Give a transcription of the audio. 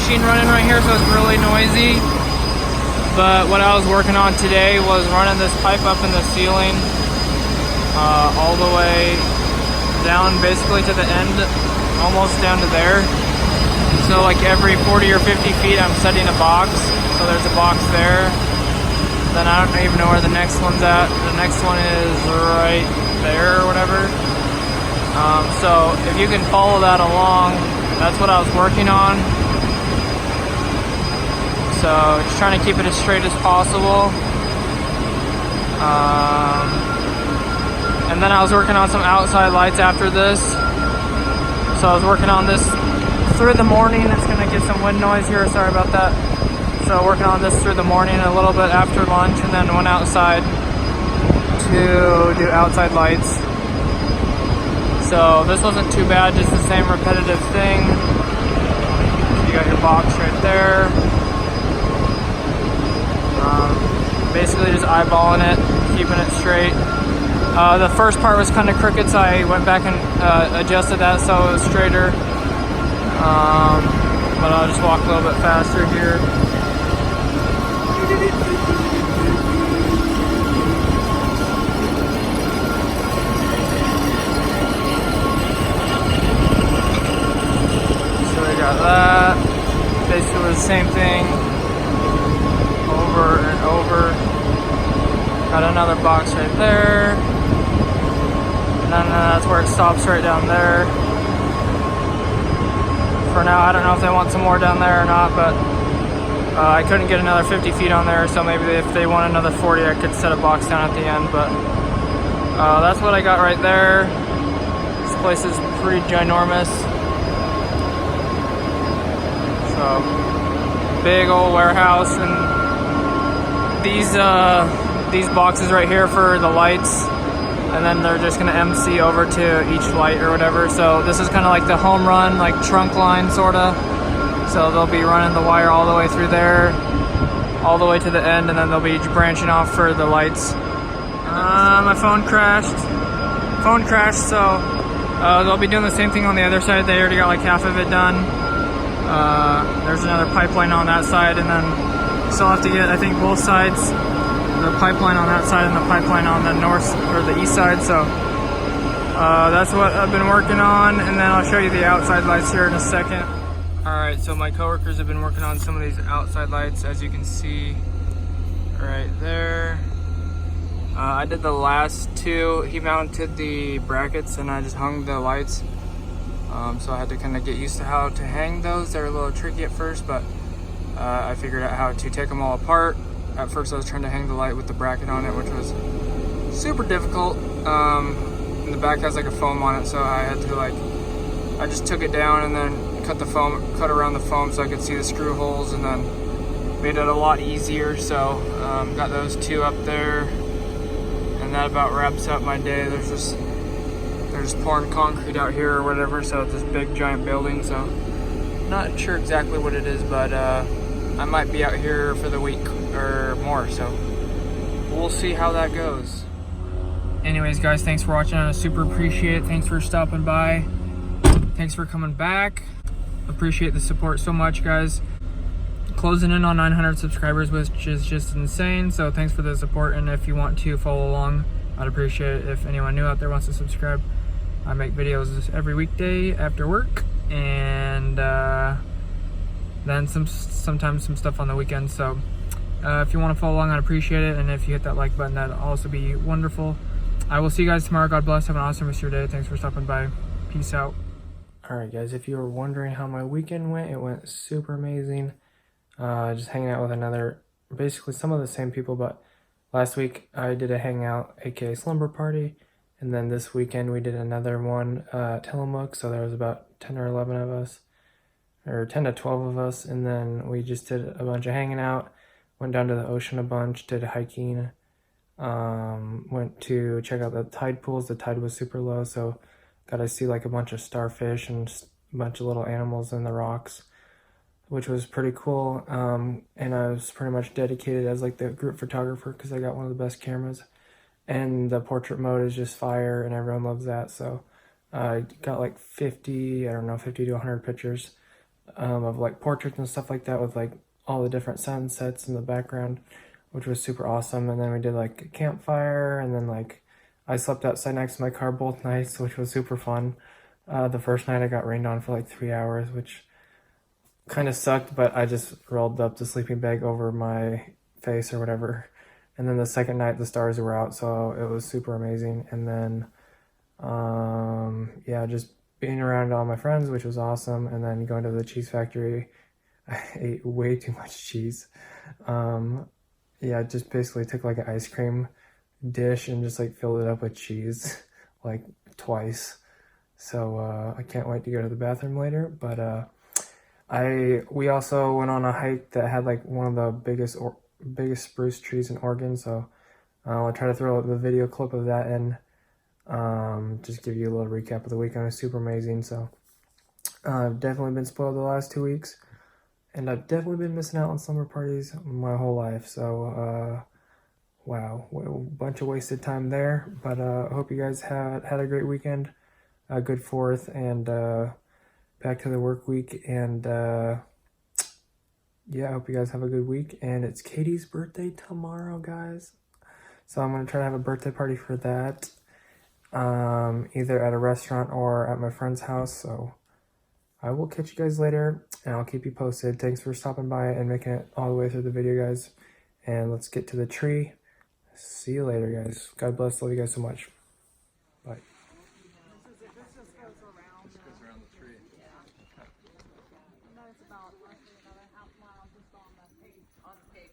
machine running right here, so it's really noisy. But what I was working on today was running this pipe up in the ceiling all the way down basically to the end, almost down to there. So like every 40 or 50 feet I'm setting a box. So there's a box there. Then I don't even know where the next one's at. The next one is right there or whatever. So if you can follow that along, that's what I was working on. So just trying to keep it as straight as possible. And then I was working on some outside lights after this. So I was working on this through the morning. It's gonna get some wind noise here, sorry about that. So working on this through the morning, a little bit after lunch, and then went outside to do outside lights. So this wasn't too bad, just the same repetitive thing. You got your box right there. Basically just eyeballing it, keeping it straight. The first part was kind of crooked, so I went back and adjusted that so it was straighter. But I'll just walk a little bit faster here. So we got that. Basically the same thing over and over. Got another box right there. And then that's where it stops, right down there. For now, I don't know if they want some more down there or not, but I couldn't get another 50 feet on there, so maybe if they want another 40, I could set a box down at the end, but that's what I got right there. This place is pretty ginormous. So, big old warehouse, and these boxes right here for the lights, and then they're just gonna MC over to each light or whatever. So this is kind of like the home run, like trunk line sorta. So they'll be running the wire all the way through there, all the way to the end, and then they'll be branching off for the lights. My phone crashed. So they'll be doing the same thing on the other side. They already got like half of it done. There's another pipeline on that side, and then still have to get, I think, both sides. The pipeline on that side and the pipeline on the north or the east side. So that's what I've been working on, and then I'll show you the outside lights here in a second. Alright, so my coworkers have been working on some of these outside lights, as you can see right there. I did the last two. He mounted the brackets and I just hung the lights. So I had to kind of get used to how to hang those. They're a little tricky at first, but I figured out how to take them all apart. At first I was trying to hang the light with the bracket on it, which was super difficult. And the back has like a foam on it, so I had to I just took it down and then cut around the foam so I could see the screw holes, and then made it a lot easier. So got those two up there, and that about wraps up my day. There's pouring concrete out here or whatever, so it's this big giant building, so not sure exactly what it is, but I might be out here for the week or more, so we'll see how that goes. Anyways guys, thanks for watching. I super appreciate it. Thanks for stopping by. Thanks for coming back. Appreciate the support so much, guys. Closing in on 900 subscribers, which is just insane, so thanks for the support. And if you want to follow along, I'd appreciate it if anyone new out there wants to subscribe. I make videos every weekday after work, and then sometimes some stuff on the weekends. So if you want to follow along, I'd appreciate it, and if you hit that like button, that'd also be wonderful. I will see you guys tomorrow. God bless. Have an awesome rest of your day. Thanks for stopping by. Peace out. Alright guys, if you were wondering how my weekend went, it went super amazing. Just hanging out with basically some of the same people, but last week I did a hangout, aka slumber party, and then this weekend we did another one, Tillamook, so there was about 10 or 11 of us, or 10 to 12 of us, and then we just did a bunch of hanging out, went down to the ocean a bunch, did hiking, went to check out the tide pools. The tide was super low, so got to see like a bunch of starfish and a bunch of little animals in the rocks, which was pretty cool. And I was pretty much dedicated as like the group photographer because I got one of the best cameras, and the portrait mode is just fire and everyone loves that. So I got like 50 to 100 pictures, of like portraits and stuff like that with like all the different sunsets in the background, which was super awesome. And then we did like a campfire, and then like I slept outside next to my car both nights, which was super fun. The first night I got rained on for like 3 hours, which kind of sucked, but I just rolled up the sleeping bag over my face or whatever. And then the second night the stars were out, so it was super amazing. And then yeah, just being around all my friends, which was awesome. And then going to the cheese factory, I ate way too much cheese. Yeah, just basically took like an ice cream dish and just like filled it up with cheese like twice. So I can't wait to go to the bathroom later. But we also went on a hike that had like one of the biggest spruce trees in Oregon. So I'll try to throw the video clip of that in. Just give you a little recap of the weekend. It was super amazing. So I've definitely been spoiled the last 2 weeks, and I've definitely been missing out on summer parties my whole life. So wow, a bunch of wasted time there. But I hope you guys had a great weekend, a good 4th, and back to the work week. And yeah, I hope you guys have a good week. And it's Katie's birthday tomorrow, guys. So I'm gonna try to have a birthday party for that. Either at a restaurant or at my friend's house. So I will catch you guys later, and I'll keep you posted. Thanks for stopping by and making it all the way through the video, guys. And let's get to the tree. See you later, guys. God bless. Love you guys so much. Bye. This just goes around. This goes around the tree. Yeah. Okay. And then it's about roughly another half mile just on the page. On the page.